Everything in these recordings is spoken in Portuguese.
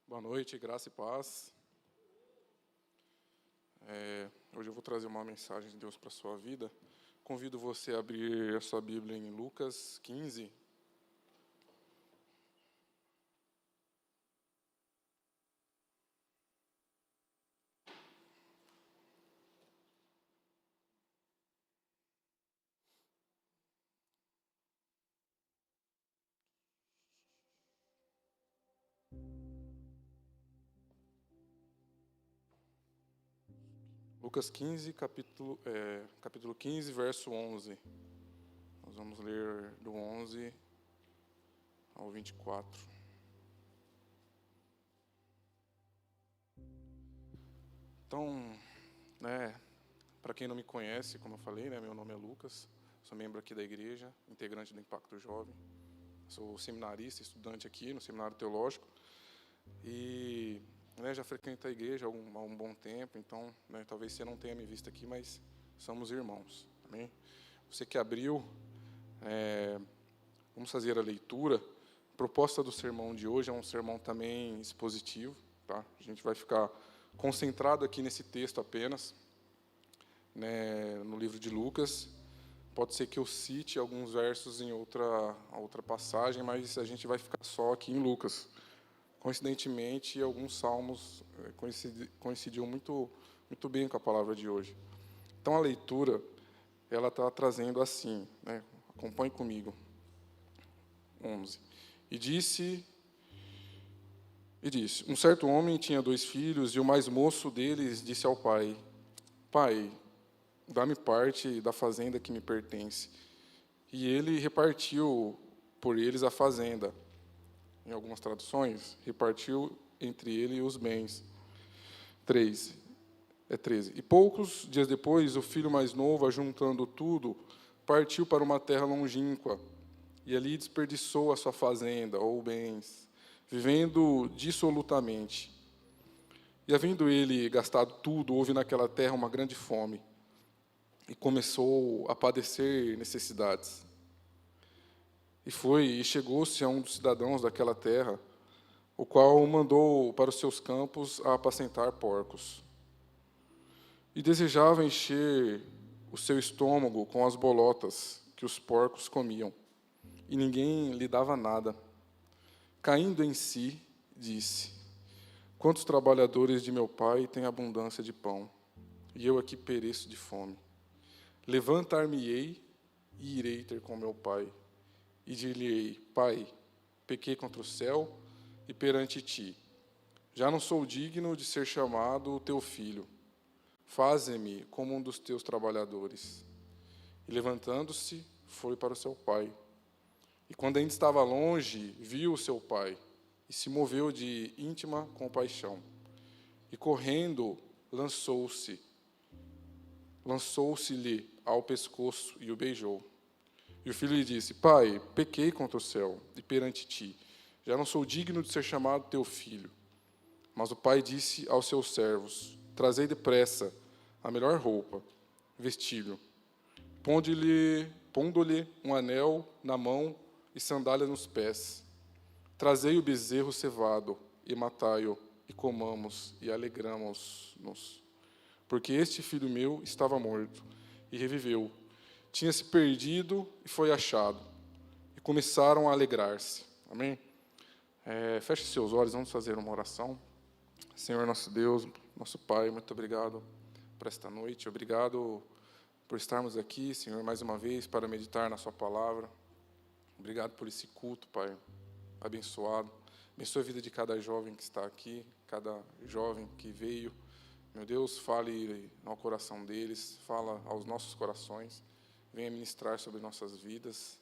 Boa noite, graça e paz. Hoje eu vou trazer uma mensagem de Deus para a sua vida. Convido você a abrir a sua Bíblia em Lucas 15. Lucas 15, capítulo 15, verso 11. Nós vamos ler do 11 ao 24. Então, para quem não me conhece, como eu falei, meu nome é Lucas, sou membro aqui da igreja, integrante do Impacto Jovem. Sou seminarista, estudante aqui no Seminário Teológico. E já frequento a igreja há um bom tempo, então talvez você não tenha me visto aqui, mas somos irmãos. Amém? Você que abriu, vamos fazer a leitura. A proposta do sermão de hoje é um sermão também expositivo. Tá? A gente vai ficar concentrado aqui nesse texto apenas, no livro de Lucas. Pode ser que eu cite alguns versos em outra passagem, mas a gente vai ficar só aqui em Lucas. Coincidentemente, alguns salmos coincidiam muito bem com a palavra de hoje. Então, a leitura, ela está trazendo assim, acompanhe comigo. 11. E disse, um certo homem tinha 2 filhos, e o mais moço deles disse ao pai: Pai, dá-me parte da fazenda que me pertence. E ele repartiu por eles a fazenda. Em algumas traduções, repartiu entre ele os bens. 13. E poucos dias depois, o filho mais novo, ajuntando tudo, partiu para uma terra longínqua, e ali desperdiçou a sua fazenda, ou bens, vivendo dissolutamente. E havendo ele gastado tudo, houve naquela terra uma grande fome, e começou a padecer necessidades. E chegou-se a um dos cidadãos daquela terra, o qual o mandou para os seus campos a apacentar porcos. E desejava encher o seu estômago com as bolotas que os porcos comiam, e ninguém lhe dava nada. Caindo em si, disse: Quantos trabalhadores de meu pai têm abundância de pão, e eu aqui pereço de fome. Levantar-me-ei e irei ter com meu pai. E dir-lhe-ei: Pai, pequei contra o céu e perante ti. Já não sou digno de ser chamado teu filho. Faze-me como um dos teus trabalhadores. E levantando-se, foi para o seu pai. E quando ainda estava longe, viu o seu pai, e se moveu de íntima compaixão. E correndo, lançou-se-lhe ao pescoço e o beijou. E o filho lhe disse: Pai, pequei contra o céu e perante ti. Já não sou digno de ser chamado teu filho. Mas o pai disse aos seus servos: Trazei depressa a melhor roupa, vestilho, pondo-lhe um anel na mão e sandália nos pés. Trazei o bezerro cevado e matai-o, e comamos e alegramos-nos. Porque este filho meu estava morto e reviveu. Tinha se perdido e foi achado. E começaram a alegrar-se. Amém? Feche seus olhos, vamos fazer uma oração. Senhor nosso Deus, nosso Pai, muito obrigado por esta noite. Obrigado por estarmos aqui, Senhor, mais uma vez, para meditar na sua palavra. Obrigado por esse culto, Pai, abençoado. Abençoe a vida de cada jovem que está aqui, cada jovem que veio. Meu Deus, fale ao coração deles, fala aos nossos corações. Venha ministrar sobre nossas vidas.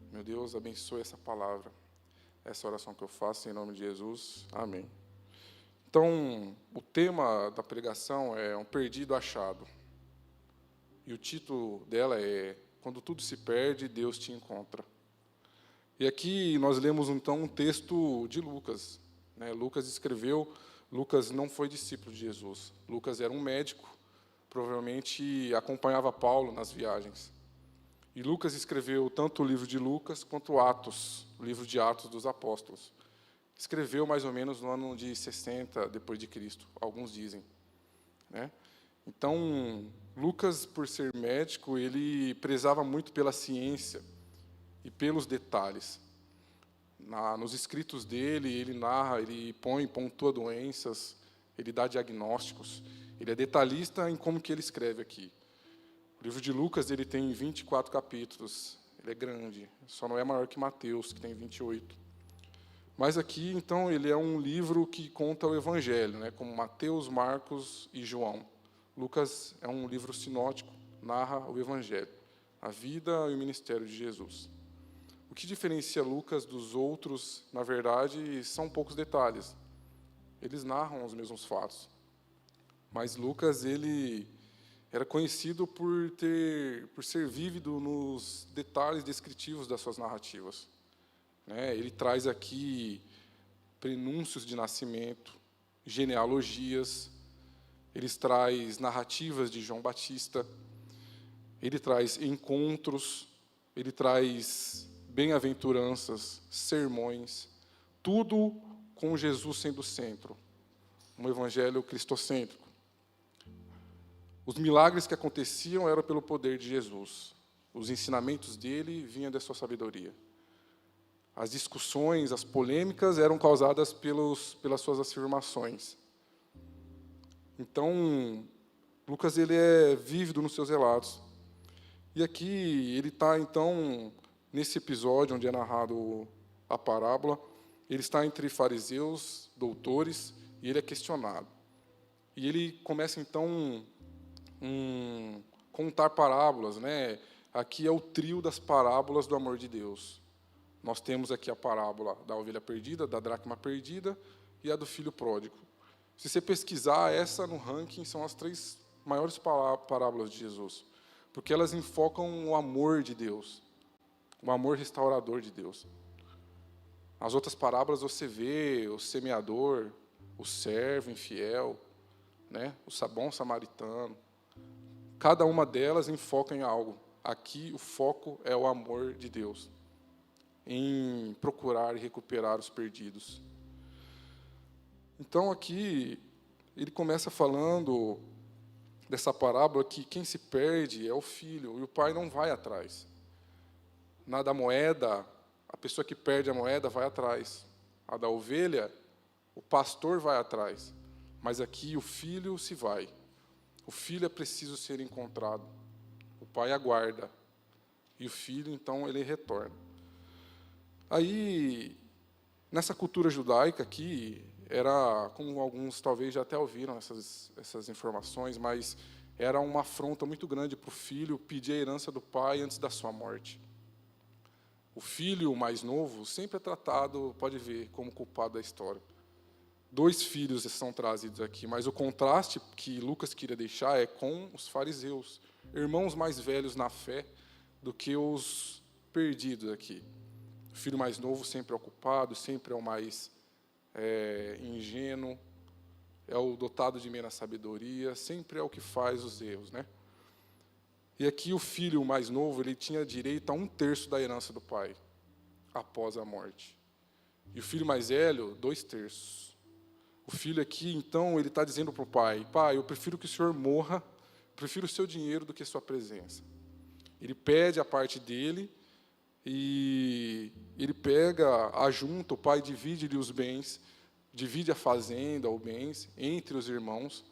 Meu Deus, abençoe essa palavra. Essa oração que eu faço em nome de Jesus. Amém. Então, o tema da pregação é um perdido achado. E o título dela é Quando tudo se perde, Deus te encontra. E aqui nós lemos então um texto de Lucas. Lucas não foi discípulo de Jesus. Lucas era um médico, provavelmente acompanhava Paulo nas viagens. E Lucas escreveu tanto o livro de Lucas quanto o livro de Atos dos Apóstolos. escreveu mais ou menos no ano de 60 depois de Cristo, alguns dizem, né? Então, Lucas, por ser médico, ele prezava muito pela ciência e pelos detalhes. Nos escritos dele, ele narra, ele pontua doenças, ele dá diagnósticos. Ele é detalhista em como que ele escreve aqui. O livro de Lucas, ele tem 24 capítulos. Ele é grande, só não é maior que Mateus, que tem 28. Mas aqui, então, ele é um livro que conta o Evangelho, né, como Mateus, Marcos e João. Lucas é um livro sinótico, narra o Evangelho, a vida e o ministério de Jesus. O que diferencia Lucas dos outros, na verdade, são poucos detalhes. Eles narram os mesmos fatos. Mas Lucas, ele era conhecido por ser vívido nos detalhes descritivos das suas narrativas, né? Ele traz aqui prenúncios de nascimento, genealogias, ele traz narrativas de João Batista, ele traz encontros, ele traz bem-aventuranças, sermões, tudo com Jesus sendo o centro, um evangelho cristocêntrico. Os milagres que aconteciam eram pelo poder de Jesus. Os ensinamentos dele vinham da sua sabedoria. As discussões, as polêmicas eram causadas pelas suas afirmações. Então, Lucas, ele é vívido nos seus relatos. E aqui ele está, então, nesse episódio onde é narrado a parábola, ele está entre fariseus, doutores, e ele é questionado. E ele começa, então, contar parábolas, né? Aqui é o trio das parábolas do amor de Deus. Nós temos aqui a parábola da ovelha perdida, da dracma perdida e a do filho pródigo. Se você pesquisar, essa no ranking são as 3 maiores parábolas de Jesus, porque elas enfocam o amor de Deus, o amor restaurador de Deus. Nas outras parábolas você vê o semeador, o servo infiel, né? O bom samaritano. Cada uma delas enfoca em algo. Aqui o foco é o amor de Deus, em procurar e recuperar os perdidos. Então aqui ele começa falando dessa parábola que quem se perde é o filho e o pai não vai atrás. Na da moeda, a pessoa que perde a moeda vai atrás. A da ovelha, o pastor vai atrás. Mas aqui o filho se vai. O filho é preciso ser encontrado. O pai aguarda. E o filho, então, ele retorna. Aí, nessa cultura judaica aqui, era, como alguns talvez já até ouviram essas informações, mas era uma afronta muito grande para o filho pedir a herança do pai antes da sua morte. O filho mais novo sempre é tratado, pode ver, como culpado da história. 2 filhos são trazidos aqui, mas o contraste que Lucas queria deixar é com os fariseus, irmãos mais velhos na fé do que os perdidos aqui. O filho mais novo sempre é ocupado, sempre é o mais ingênuo, é o dotado de menos sabedoria, sempre é o que faz os erros, né? E aqui o filho mais novo, ele tinha direito a 1/3 da herança do pai, após a morte. E o filho mais velho, 2/3. O filho aqui, então, ele está dizendo para o pai, pai, eu prefiro que o senhor morra, prefiro o seu dinheiro do que a sua presença. Ele pede a parte dele, e ele pega, ajunta, o pai divide-lhe os bens, divide a fazenda, os bens, entre os irmãos,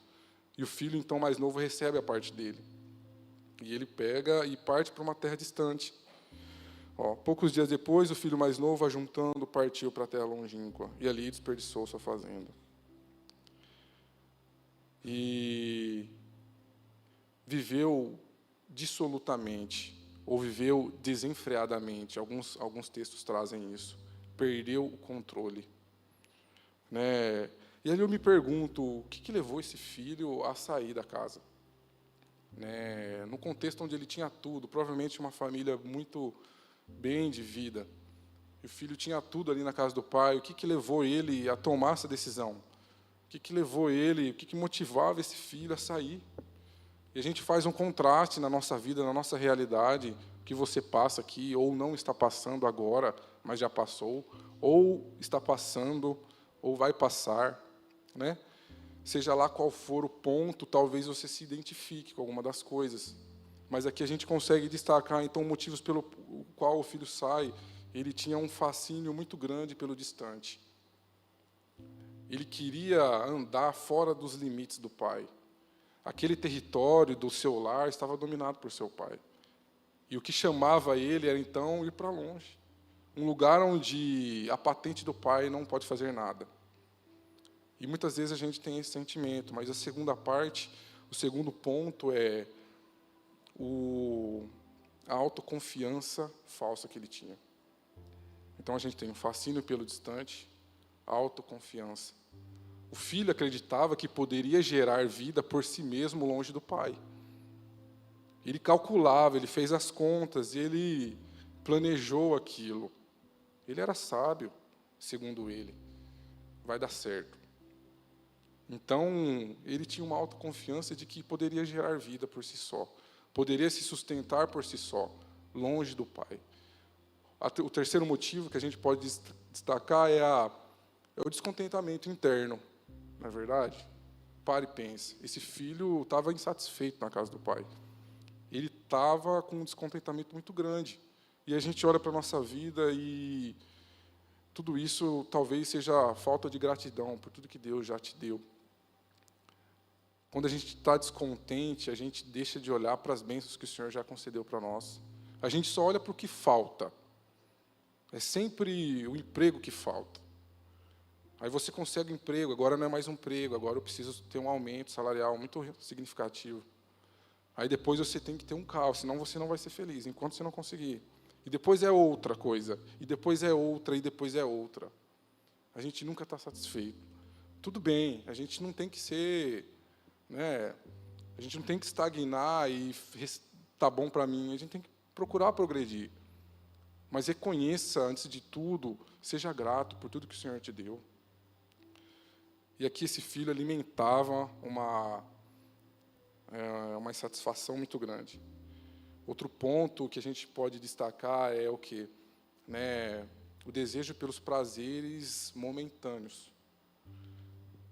e o filho, então, mais novo, recebe a parte dele. E ele pega e parte para uma terra distante. Poucos dias depois, o filho mais novo, ajuntando, partiu para a terra longínqua, e ali desperdiçou sua fazenda. E viveu dissolutamente, ou viveu desenfreadamente. Alguns textos trazem isso. Perdeu o controle, né? E aí eu me pergunto, o que levou esse filho a sair da casa? Né? No contexto onde ele tinha tudo, provavelmente uma família muito bem de vida. E o filho tinha tudo ali na casa do pai. O que levou ele a tomar essa decisão? O que levou ele, o que motivava esse filho a sair? E a gente faz um contraste na nossa vida, na nossa realidade, que você passa aqui, ou não está passando agora, mas já passou, ou está passando, ou vai passar, né? Seja lá qual for o ponto, talvez você se identifique com alguma das coisas. Mas aqui a gente consegue destacar, então, motivos pelo qual o filho sai. Ele tinha um fascínio muito grande pelo distante. Ele queria andar fora dos limites do pai. Aquele território do seu lar estava dominado por seu pai. E o que chamava ele era, então, ir para longe. Um lugar onde a patente do pai não pode fazer nada. E muitas vezes a gente tem esse sentimento, mas a segunda parte, o segundo ponto é a autoconfiança falsa que ele tinha. Então a gente tem o fascínio pelo distante, a autoconfiança. O filho acreditava que poderia gerar vida por si mesmo longe do pai. Ele calculava, ele fez as contas, ele planejou aquilo. Ele era sábio, segundo ele. Vai dar certo. Então, ele tinha uma autoconfiança de que poderia gerar vida por si só. Poderia se sustentar por si só, longe do pai. O terceiro motivo que a gente pode destacar é o descontentamento interno. Não é verdade? Pare e pense. Esse filho estava insatisfeito na casa do pai. Ele estava com um descontentamento muito grande. E a gente olha para a nossa vida e tudo isso talvez seja falta de gratidão por tudo que Deus já te deu. Quando a gente está descontente, a gente deixa de olhar para as bênçãos que o Senhor já concedeu para nós. A gente só olha para o que falta. É sempre o emprego que falta. Aí você consegue um emprego, agora não é mais um emprego, agora eu preciso ter um aumento salarial muito significativo. Aí depois você tem que ter um carro, senão você não vai ser feliz, enquanto você não conseguir. E depois é outra coisa, e depois é outra, e depois é outra. A gente nunca está satisfeito. Tudo bem, a gente não tem que ser... a gente não tem que estagnar e tá bom para mim, a gente tem que procurar progredir. Mas reconheça, antes de tudo, seja grato por tudo que o Senhor te deu. E aqui esse filho alimentava uma insatisfação muito grande. Outro ponto que a gente pode destacar é o quê? O desejo pelos prazeres momentâneos.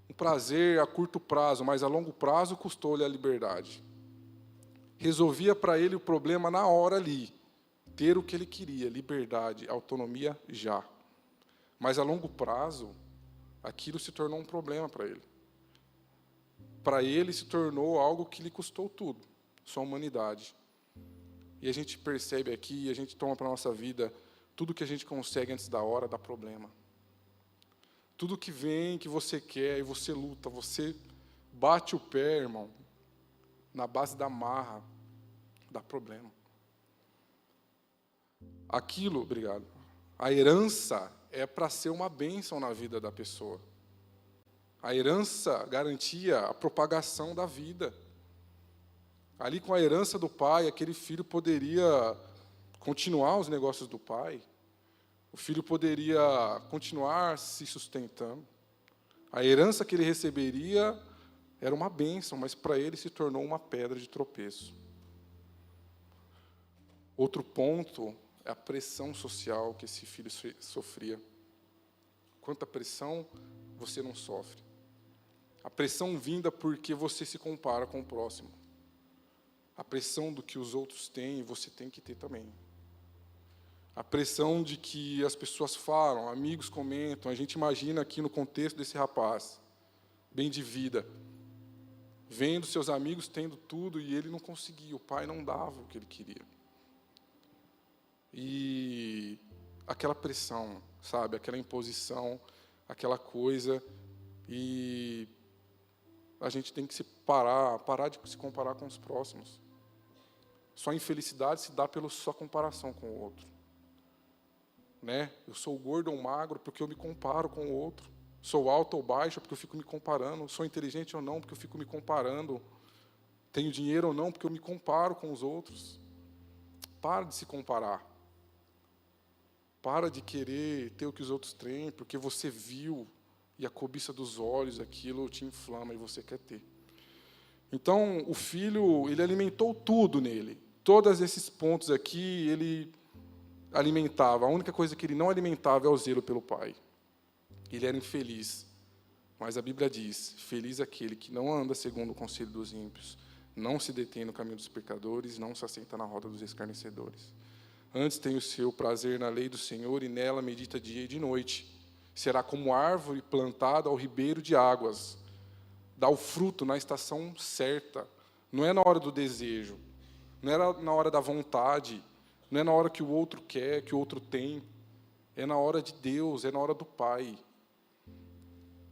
Um prazer a curto prazo, mas a longo prazo custou-lhe a liberdade. Resolvia para ele o problema na hora ali. Ter o que ele queria, liberdade, autonomia já. Mas a longo prazo, aquilo se tornou um problema para ele. Para ele se tornou algo que lhe custou tudo, sua humanidade. E a gente percebe aqui, a gente toma para a nossa vida, tudo que a gente consegue antes da hora dá problema. Tudo que vem, que você quer, e você luta, você bate o pé, irmão, na base da marra, dá problema. Aquilo, obrigado, a herança é para ser uma bênção na vida da pessoa. A herança garantia a propagação da vida. Ali com a herança do pai, aquele filho poderia continuar os negócios do pai. O filho poderia continuar se sustentando. A herança que ele receberia era uma bênção, mas para ele se tornou uma pedra de tropeço. Outro ponto é a pressão social que esse filho sofria. Quanta pressão você não sofre? A pressão vinda porque você se compara com o próximo. A pressão do que os outros têm, você tem que ter também. A pressão de que as pessoas falam, amigos comentam, a gente imagina aqui no contexto desse rapaz, bem de vida, vendo seus amigos tendo tudo e ele não conseguia, o pai não dava o que ele queria. E aquela pressão, sabe, aquela imposição, aquela coisa, e a gente tem que parar de se comparar com os próximos. Sua infelicidade se dá pela sua comparação com o outro. Eu sou gordo ou magro porque eu me comparo com o outro. Sou alto ou baixo porque eu fico me comparando. Sou inteligente ou não porque eu fico me comparando. Tenho dinheiro ou não porque eu me comparo com os outros. Para de se comparar. Para de querer ter o que os outros têm porque você viu e a cobiça dos olhos, aquilo te inflama e você quer ter. Então, o filho, ele alimentou tudo nele. Todos esses pontos aqui, ele alimentava. A única coisa que ele não alimentava é o zelo pelo pai. Ele era infeliz. Mas a Bíblia diz, feliz aquele que não anda segundo o conselho dos ímpios, não se detém no caminho dos pecadores, não se assenta na roda dos escarnecedores. Antes tem o seu prazer na lei do Senhor, e nela medita dia e de noite. Será como árvore plantada ao ribeiro de águas. Dá o fruto na estação certa. Não é na hora do desejo. Não é na hora da vontade. Não é na hora que o outro quer, que o outro tem. É na hora de Deus, é na hora do Pai.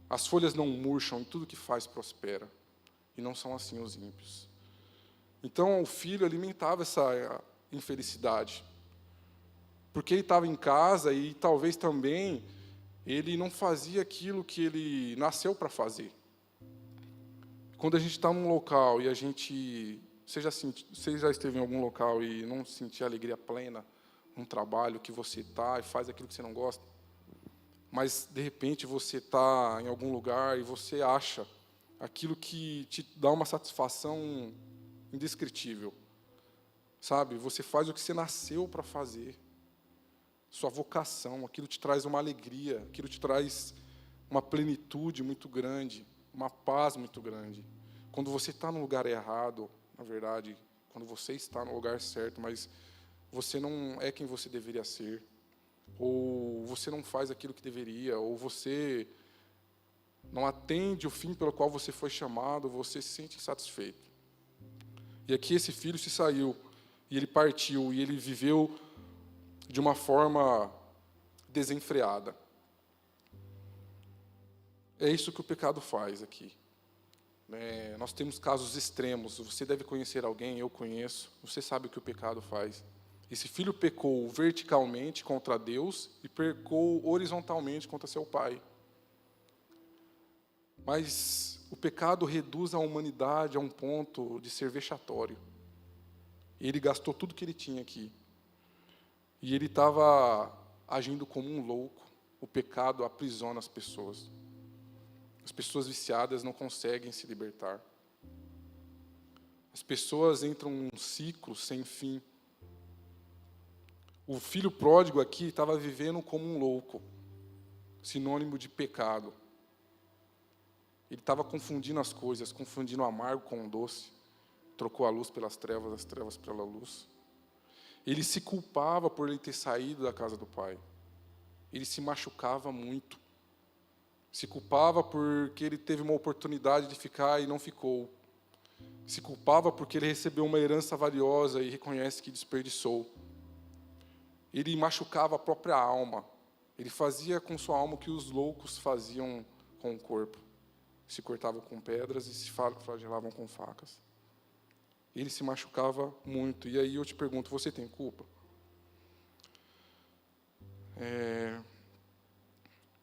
As folhas não murcham e tudo que faz prospera. E não são assim os ímpios. Então, o filho alimentava essa infelicidade. Porque ele estava em casa e talvez também ele não fazia aquilo que ele nasceu para fazer. Quando a gente está num local e a gente... Você já esteve em algum local e não sentiu alegria plena num trabalho que você está e faz aquilo que você não gosta? Mas, de repente, você está em algum lugar e você acha aquilo que te dá uma satisfação indescritível. Sabe? Você faz o que você nasceu para fazer. Sua vocação, aquilo te traz uma alegria, aquilo te traz uma plenitude muito grande, uma paz muito grande. Quando você está no lugar errado, na verdade, quando você está no lugar certo, mas você não é quem você deveria ser, ou você não faz aquilo que deveria, ou você não atende o fim pelo qual você foi chamado, você se sente insatisfeito. E aqui esse filho se saiu, e ele partiu, e ele viveu de uma forma desenfreada. É isso que o pecado faz aqui. Nós temos casos extremos. Você deve conhecer alguém, eu conheço. Você sabe o que o pecado faz. Esse filho pecou verticalmente contra Deus e pecou horizontalmente contra seu pai. Mas o pecado reduz a humanidade a um ponto de ser vexatório. Ele gastou tudo que ele tinha aqui. E ele estava agindo como um louco. O pecado aprisiona as pessoas. As pessoas viciadas não conseguem se libertar. As pessoas entram num ciclo sem fim. O filho pródigo aqui estava vivendo como um louco, sinônimo de pecado. Ele estava confundindo as coisas, confundindo o amargo com o doce. Trocou a luz pelas trevas, as trevas pela luz. Ele se culpava por ele ter saído da casa do pai. Ele se machucava muito. Se culpava porque ele teve uma oportunidade de ficar e não ficou. Se culpava porque ele recebeu uma herança valiosa e reconhece que desperdiçou. Ele machucava a própria alma. Ele fazia com sua alma o que os loucos faziam com o corpo. Se cortavam com pedras e se flagelavam com facas. Ele se machucava muito. E aí eu te pergunto, você tem culpa?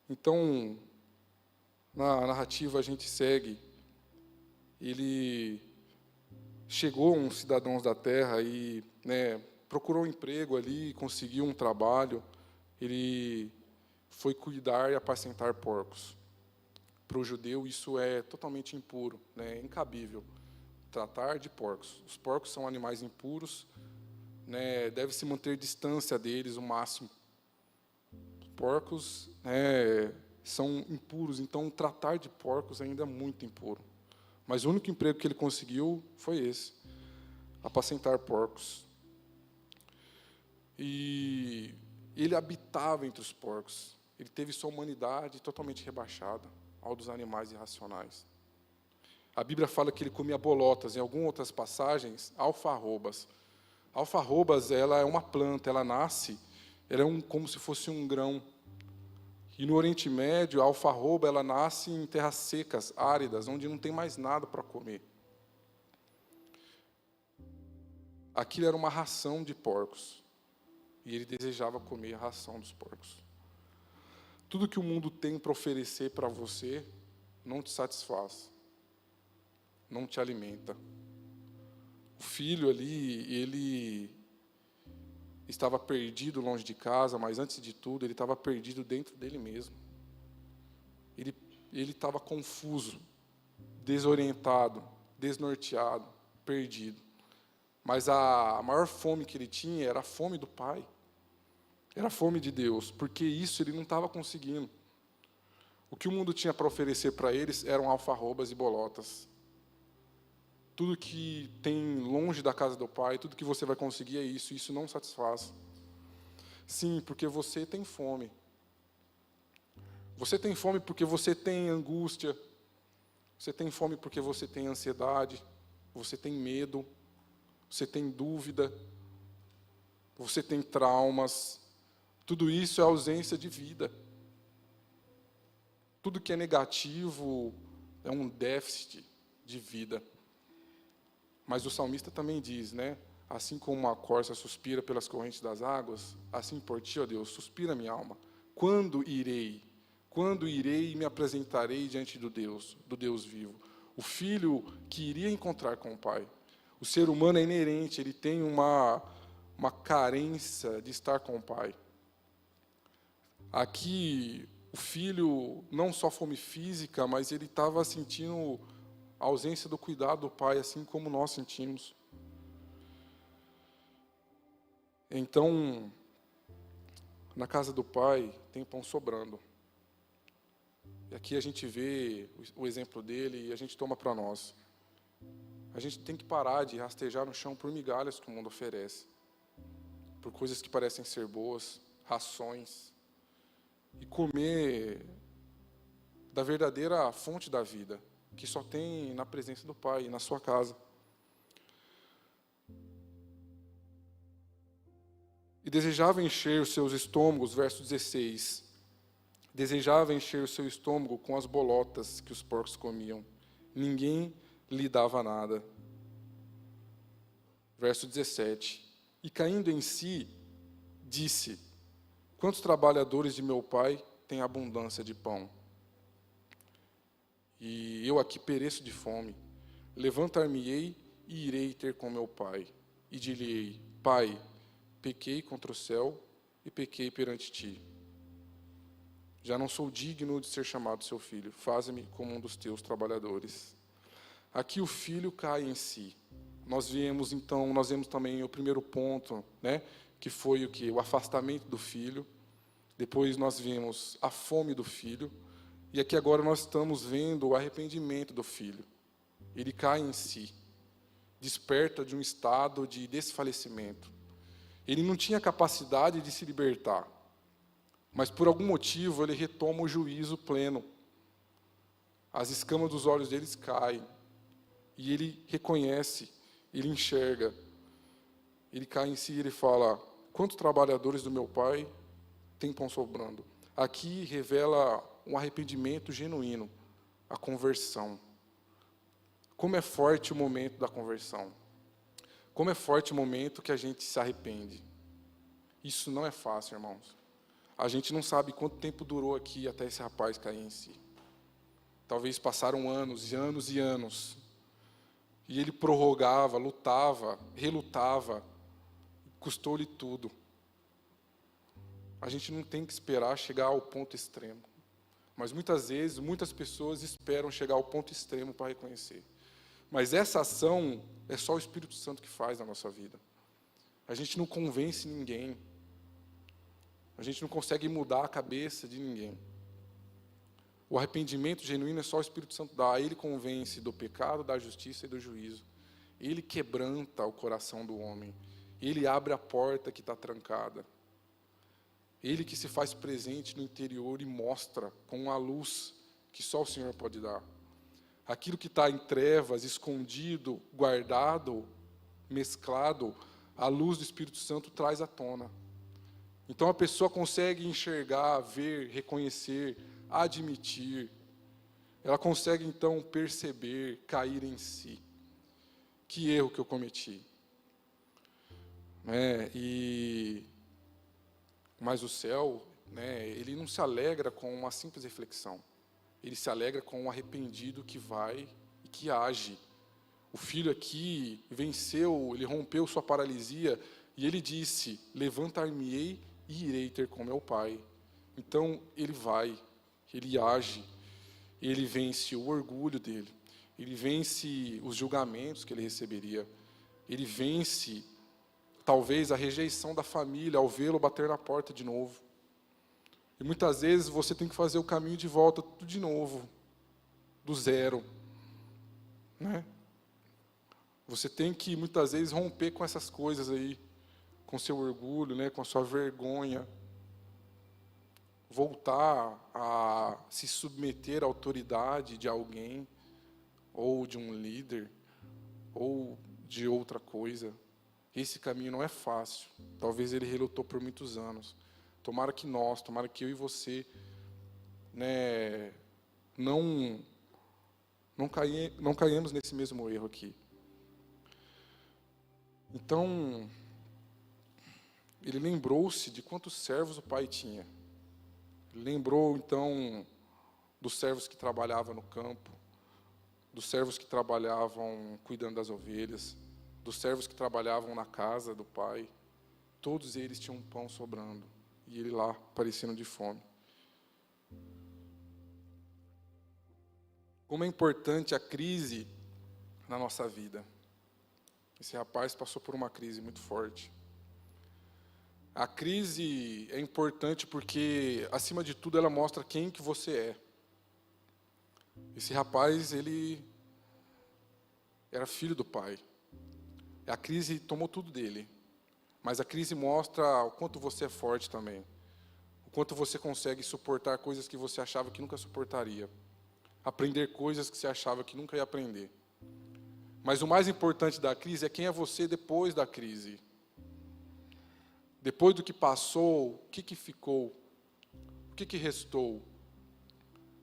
Então, na narrativa a gente segue. Ele chegou uns cidadãos da terra e procurou um emprego ali, conseguiu um trabalho. Ele foi cuidar e apacentar porcos. Para o judeu isso é totalmente impuro, é incabível. Tratar de porcos. Os porcos são animais impuros, deve-se manter distância deles o máximo. Porcos são impuros, então tratar de porcos ainda é muito impuro. Mas o único emprego que ele conseguiu foi esse, apacentar porcos. E ele habitava entre os porcos. Ele teve sua humanidade totalmente rebaixada ao dos animais irracionais. A Bíblia fala que ele comia bolotas, em algumas outras passagens, alfarrobas. Alfarrobas, ela é uma planta, ela nasce, ela é como se fosse um grão. E no Oriente Médio, a alfarroba, ela nasce em terras secas, áridas, onde não tem mais nada para comer. Aquilo era uma ração de porcos. E ele desejava comer a ração dos porcos. Tudo que o mundo tem para oferecer para você não te satisfaz. Não te alimenta. O filho ali, ele estava perdido longe de casa, mas antes de tudo, ele estava perdido dentro dele mesmo. Ele estava confuso, desorientado, desnorteado, perdido. Mas a maior fome que ele tinha era a fome do Pai. Era a fome de Deus, porque isso ele não estava conseguindo. O que o mundo tinha para oferecer para eles eram alfarrobas e bolotas. Tudo que tem longe da casa do Pai, tudo que você vai conseguir é isso não satisfaz. Sim, porque você tem fome. Você tem fome porque você tem angústia, você tem fome porque você tem ansiedade, você tem medo, você tem dúvida, você tem traumas. Tudo isso é ausência de vida. Tudo que é negativo é um déficit de vida. Mas o salmista também diz, né? Assim como uma corça suspira pelas correntes das águas, assim por ti, ó Deus, suspira minha alma. Quando irei? Quando irei e me apresentarei diante do Deus vivo? O filho que iria encontrar com o Pai. O ser humano é inerente, ele tem uma carência de estar com o Pai. Aqui, o filho, não só fome física, mas ele estava sentindo a ausência do cuidado do Pai, assim como nós sentimos. Então, na casa do Pai, tem pão sobrando. E aqui a gente vê o exemplo dele e a gente toma para nós. A gente tem que parar de rastejar no chão por migalhas que o mundo oferece. Por coisas que parecem ser boas, rações. E comer da verdadeira fonte da vida, que só tem na presença do Pai, na sua casa. E desejava encher os seus estômagos, verso 16. Desejava encher o seu estômago com as bolotas que os porcos comiam. Ninguém lhe dava nada. Verso 17. E caindo em si, disse: quantos trabalhadores de meu pai têm abundância de pão? E eu aqui pereço de fome. Levantar-me-ei e irei ter com meu pai. E dir-lhe-ei: Pai, pequei contra o céu e pequei perante ti. Já não sou digno de ser chamado seu filho. Faze-me como um dos teus trabalhadores. Aqui o filho cai em si. Nós vemos também o primeiro ponto, né, que foi o afastamento do filho. Depois nós vimos a fome do filho. E aqui agora nós estamos vendo o arrependimento do filho. Ele cai em si. Desperta de um estado de desfalecimento. Ele não tinha capacidade de se libertar. Mas por algum motivo ele retoma o juízo pleno. As escamas dos olhos deles caem. E ele reconhece, ele enxerga. Ele cai em si e ele fala: quantos trabalhadores do meu pai têm pão sobrando? Aqui revela um arrependimento genuíno, a conversão. Como é forte o momento da conversão. Como é forte o momento que a gente se arrepende. Isso não é fácil, irmãos. A gente não sabe quanto tempo durou aqui até esse rapaz cair em si. Talvez passaram anos e anos e anos. E ele prorrogava, lutava, relutava. Custou-lhe tudo. A gente não tem que esperar chegar ao ponto extremo. Mas muitas vezes, muitas pessoas esperam chegar ao ponto extremo para reconhecer. Mas essa ação é só o Espírito Santo que faz na nossa vida. A gente não convence ninguém. A gente não consegue mudar a cabeça de ninguém. O arrependimento genuíno é só o Espírito Santo dá. Ele convence do pecado, da justiça e do juízo. Ele quebranta o coração do homem. Ele abre a porta que está trancada. Ele que se faz presente no interior e mostra com a luz que só o Senhor pode dar. Aquilo que está em trevas, escondido, guardado, mesclado, a luz do Espírito Santo traz à tona. Então a pessoa consegue enxergar, ver, reconhecer, admitir. Ela consegue então perceber, cair em si. Que erro que eu cometi. Mas o céu, ele não se alegra com uma simples reflexão. Ele se alegra com um arrependido que vai e que age. O filho aqui venceu, ele rompeu sua paralisia e ele disse: levantar-me-ei e irei ter com meu pai. Então ele vai, ele age, ele vence o orgulho dele. ele vence os julgamentos que ele receberia, ele vence, talvez, a rejeição da família ao vê-lo bater na porta de novo. E muitas vezes você tem que fazer o caminho de volta tudo de novo, do zero, né? Você tem que, muitas vezes, romper com essas coisas aí, com seu orgulho, né, com a sua vergonha, voltar a se submeter à autoridade de alguém, ou de um líder, ou de outra coisa. Esse caminho não é fácil. Talvez ele relutou por muitos anos. Tomara que eu e você, né, não caímos nesse mesmo erro aqui. Então, ele lembrou-se de quantos servos o pai tinha. Ele lembrou, então, dos servos que trabalhavam no campo, dos servos que trabalhavam cuidando das ovelhas, dos servos que trabalhavam na casa do pai. Todos eles tinham pão sobrando, e ele lá, parecendo de fome. Como é importante a crise na nossa vida. Esse rapaz passou por uma crise muito forte. A crise é importante porque, acima de tudo, ela mostra quem que você é. Esse rapaz, ele era filho do pai. A crise tomou tudo dele. Mas a crise mostra o quanto você é forte também. O quanto você consegue suportar coisas que você achava que nunca suportaria. Aprender coisas que você achava que nunca ia aprender. Mas o mais importante da crise é quem é você depois da crise. Depois do que passou, o que ficou? O que restou?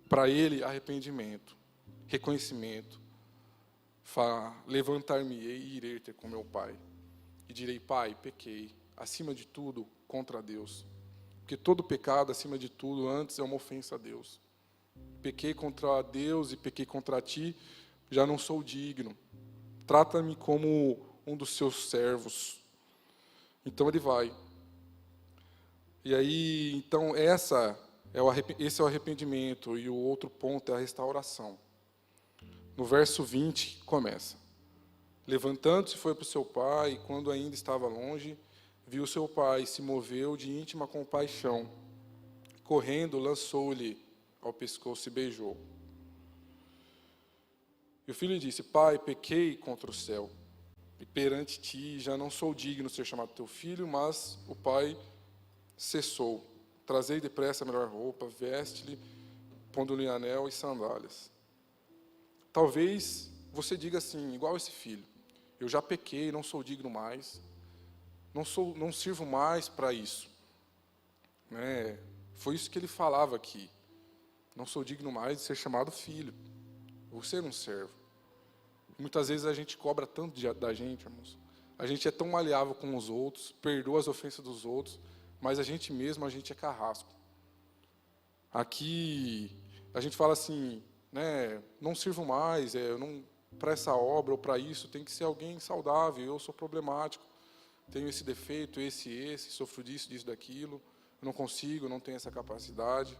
Para ele, arrependimento, reconhecimento. Levantar-me-ei e irei ter com meu pai. E direi, pai, pequei, acima de tudo, contra Deus. Porque todo pecado, acima de tudo, antes é uma ofensa a Deus. Pequei contra Deus e pequei contra ti, já não sou digno. Trata-me como um dos seus servos. Então ele vai. E aí, então, esse é o arrependimento. E o outro ponto é a restauração. No verso 20, começa. Levantando-se, foi para o seu pai, e quando ainda estava longe, viu seu pai, se moveu de íntima compaixão. Correndo, lançou-lhe ao pescoço e beijou. E o filho disse, pai, pequei contra o céu, e perante ti já não sou digno de ser chamado teu filho, mas o pai cessou. Trazei depressa a melhor roupa, veste-lhe, pondo-lhe anel e sandálias. Talvez você diga assim, igual esse filho, eu já pequei, não sou digno mais, não sirvo mais para isso. Né? Foi isso que ele falava aqui. Não sou digno mais de ser chamado filho. Vou ser um servo. Muitas vezes a gente cobra tanto da gente, irmãos. A gente é tão maleável com os outros, perdoa as ofensas dos outros, mas a gente é carrasco. Aqui, a gente fala assim, né, não sirvo mais, para essa obra ou para isso, tem que ser alguém saudável, eu sou problemático, tenho esse defeito, esse, sofro disso, daquilo, não consigo, não tenho essa capacidade.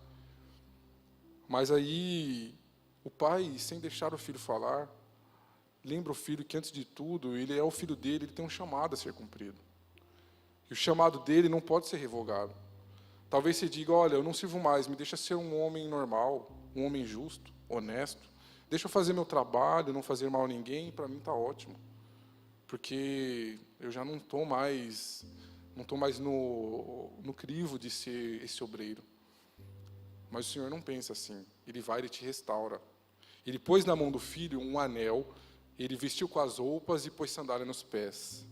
Mas aí, o pai, sem deixar o filho falar, lembra o filho que, antes de tudo, ele é o filho dele, ele tem um chamado a ser cumprido. E o chamado dele não pode ser revogado. Talvez você diga, olha, eu não sirvo mais, me deixa ser um homem normal, um homem justo, honesto. Deixa eu fazer meu trabalho, não fazer mal a ninguém, para mim está ótimo. Porque eu já não estou mais no crivo de ser esse obreiro. Mas o Senhor não pensa assim. Ele vai e te restaura. Ele pôs na mão do filho um anel, ele vestiu com as roupas e pôs sandália nos pés.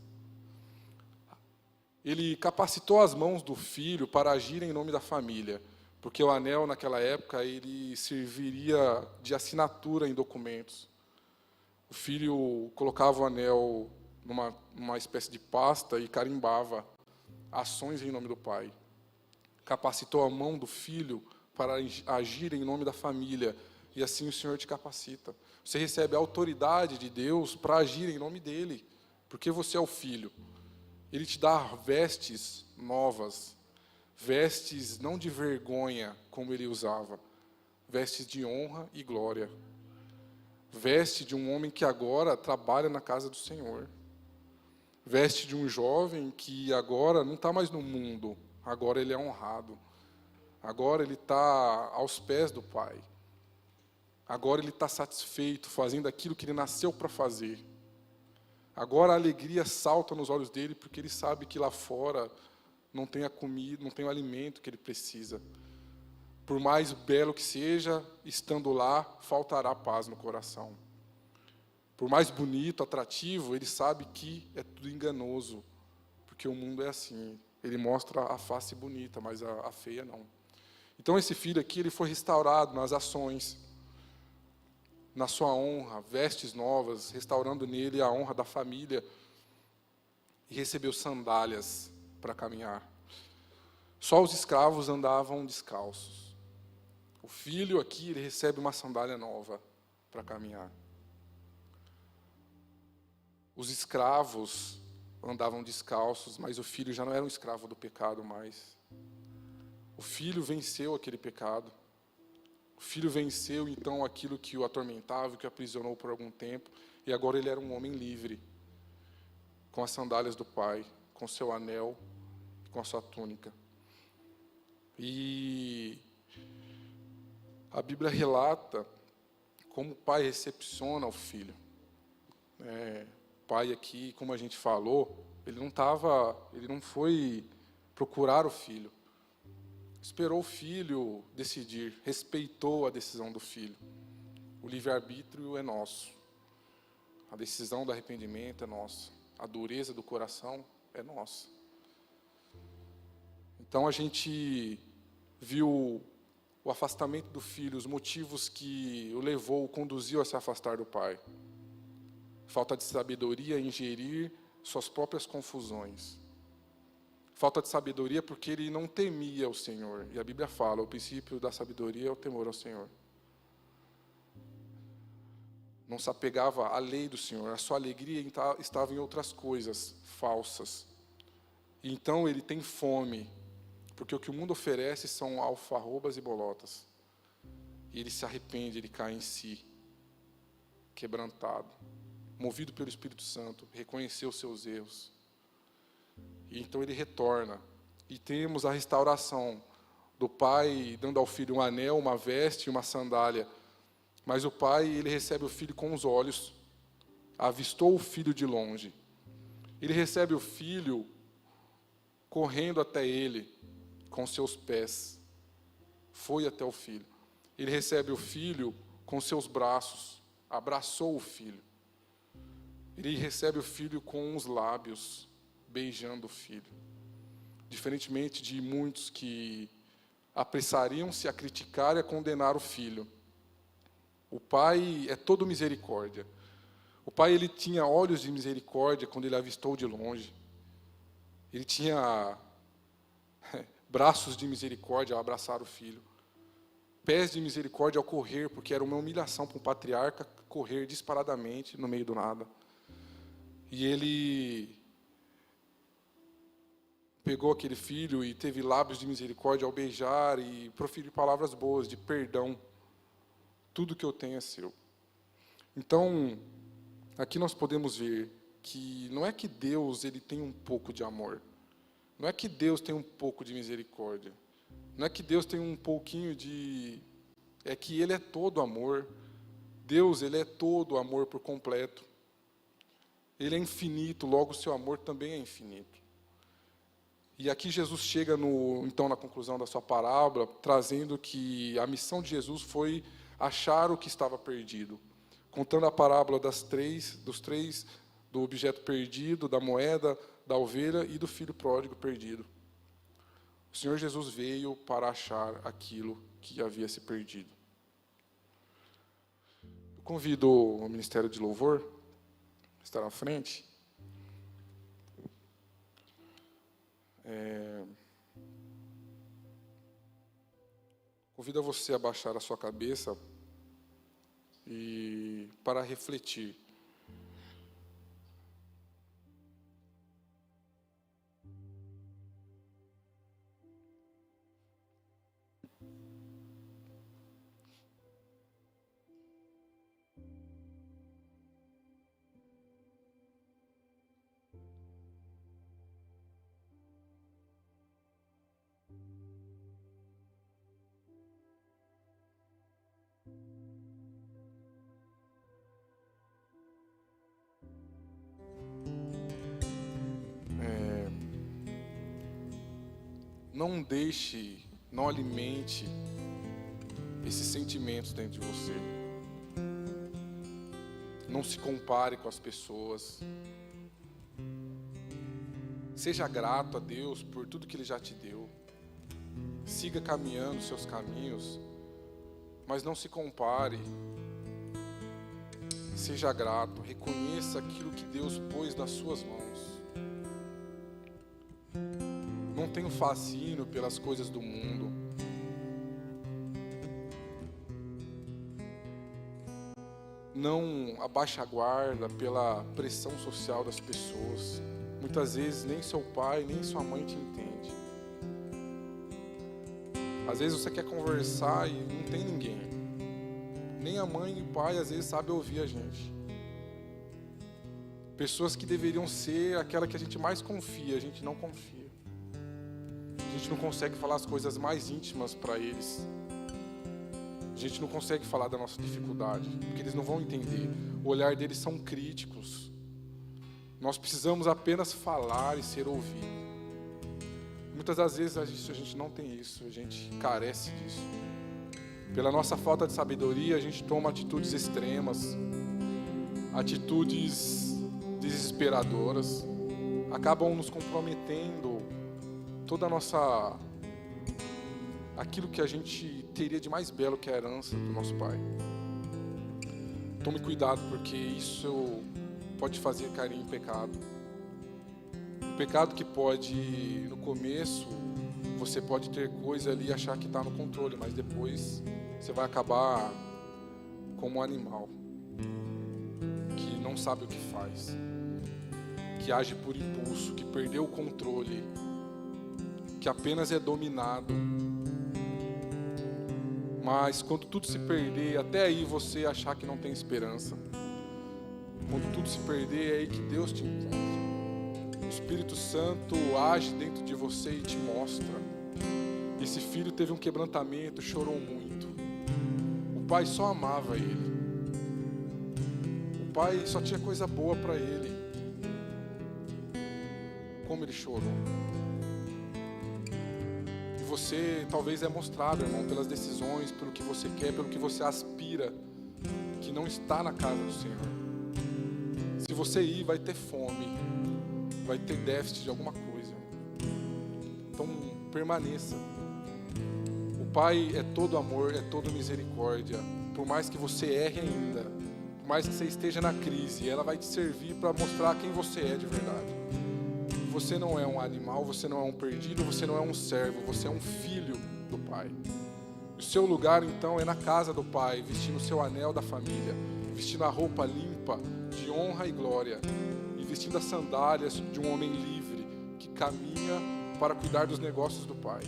Ele capacitou as mãos do filho para agir em nome da família, porque o anel, naquela época, ele serviria de assinatura em documentos. O filho colocava o anel numa espécie de pasta e carimbava ações em nome do pai. Capacitou a mão do filho para agir em nome da família, e assim o Senhor te capacita. Você recebe a autoridade de Deus para agir em nome dEle, porque você é o filho. Ele te dá vestes novas, vestes não de vergonha, como ele usava, vestes de honra e glória. Veste de um homem que agora trabalha na casa do Senhor. Veste de um jovem que agora não está mais no mundo, agora ele é honrado. Agora ele está aos pés do Pai. Agora ele está satisfeito, fazendo aquilo que ele nasceu para fazer. Agora a alegria salta nos olhos dele, porque ele sabe que lá fora não tem a comida, não tem o alimento que ele precisa. Por mais belo que seja, estando lá, faltará paz no coração. Por mais bonito, atrativo, ele sabe que é tudo enganoso, porque o mundo é assim. Ele mostra a face bonita, mas a feia não. Então esse filho aqui, ele foi restaurado nas ações, na sua honra, vestes novas, restaurando nele a honra da família, e recebeu sandálias para caminhar. Só os escravos andavam descalços. O filho aqui, ele recebe uma sandália nova para caminhar. Os escravos andavam descalços, mas o filho já não era um escravo do pecado mais. O filho venceu aquele pecado. O filho venceu, então, aquilo que o atormentava, que o aprisionou por algum tempo, e agora ele era um homem livre, com as sandálias do pai, com seu anel, com a sua túnica. E a Bíblia relata como o pai recepciona o filho. O pai aqui, como a gente falou, ele não foi procurar o filho. Esperou o filho decidir, respeitou a decisão do filho. O livre-arbítrio é nosso. A decisão do arrependimento é nossa. A dureza do coração é nossa. Então a gente viu o afastamento do filho, os motivos que o levou, o conduziu a se afastar do pai. Falta de sabedoria em gerir suas próprias confusões. Falta de sabedoria porque ele não temia o Senhor. E a Bíblia fala, o princípio da sabedoria é o temor ao Senhor. Não se apegava à lei do Senhor. A sua alegria estava em outras coisas falsas. E então ele tem fome, porque o que o mundo oferece são alfarrobas e bolotas. E ele se arrepende, ele cai em si, quebrantado, movido pelo Espírito Santo, reconheceu os seus erros. E então ele retorna. E temos a restauração do pai dando ao filho um anel, uma veste e uma sandália. Mas o pai, ele recebe o filho com os olhos, avistou o filho de longe. Ele recebe o filho correndo até ele com seus pés. Foi até o filho. Ele recebe o filho com seus braços, abraçou o filho. Ele recebe o filho com os lábios, beijando o filho. Diferentemente de muitos que apressariam-se a criticar e a condenar o filho. O pai é todo misericórdia. O pai, ele tinha olhos de misericórdia quando ele avistou de longe. Ele tinha braços de misericórdia ao abraçar o filho. Pés de misericórdia ao correr, porque era uma humilhação para um patriarca correr disparadamente no meio do nada. E ele pegou aquele filho e teve lábios de misericórdia ao beijar e proferir palavras boas de perdão. Tudo que eu tenho é seu. Então, aqui nós podemos ver que não é que Deus ele tem um pouco de amor. Não é que Deus tem um pouco de misericórdia. Não é que Deus tem um pouquinho de... É que Ele é todo amor. Deus, Ele é todo amor por completo. Ele é infinito, logo o seu amor também é infinito. E aqui Jesus chega, então, na conclusão da sua parábola, trazendo que a missão de Jesus foi achar o que estava perdido. Contando a parábola do objeto perdido, da moeda, da ovelha e do filho pródigo perdido. O Senhor Jesus veio para achar aquilo que havia se perdido. Eu convido o Ministério de Louvor a estar à frente. Convido você a baixar a sua cabeça e para refletir. não deixe, não alimente esses sentimentos dentro de você. Não se compare com as pessoas. Seja grato a Deus por tudo que Ele já te deu. Siga caminhando os seus caminhos, mas não se compare. Seja grato, reconheça aquilo que Deus pôs nas suas mãos. Não tenha um fascínio pelas coisas do mundo. Não abaixe a guarda pela pressão social das pessoas. Muitas vezes nem seu pai, nem sua mãe te entende. Às vezes você quer conversar e não tem ninguém. Nem a mãe e o pai às vezes sabem ouvir a gente. Pessoas que deveriam ser aquela que a gente mais confia, a gente não confia. A gente não consegue falar as coisas mais íntimas para eles. A gente não consegue falar da nossa dificuldade, porque eles não vão entender. O olhar deles são críticos. Nós precisamos apenas falar e ser ouvidos. Muitas das vezes a gente não tem isso, a gente carece disso. Pela nossa falta de sabedoria, a gente toma atitudes extremas, atitudes desesperadoras, acabam nos comprometendo toda a nossa... aquilo que a gente teria de mais belo, que é a herança do nosso Pai. Tome cuidado, porque isso pode fazer cair em pecado. Um pecado que pode, no começo, você pode ter coisa ali e achar que está no controle, mas depois você vai acabar como um animal, que não sabe o que faz, que age por impulso, que perdeu o controle, que apenas é dominado. Mas quando tudo se perder, até aí você achar que não tem esperança. Quando tudo se perder, é aí que Deus te encontra. O Espírito Santo age dentro de você e te mostra. Esse filho teve um quebrantamento, chorou muito. O pai só amava ele. O pai só tinha coisa boa para ele. Como ele chorou. Você talvez é mostrado, irmão, pelas decisões, pelo que você quer, pelo que você aspira, que não está na casa do Senhor. Se você ir, vai ter fome, vai ter déficit de alguma coisa. Então, permaneça. O Pai é todo amor, é todo misericórdia. Por mais que você erre ainda, por mais que você esteja na crise, ela vai te servir para mostrar quem você é de verdade. Você não é um animal, você não é um perdido, você não é um servo, você é um filho do Pai. O seu lugar, então, é na casa do Pai, vestindo o seu anel da família, vestindo a roupa limpa de honra e glória, e vestindo as sandálias de um homem livre que caminha para cuidar dos negócios do Pai.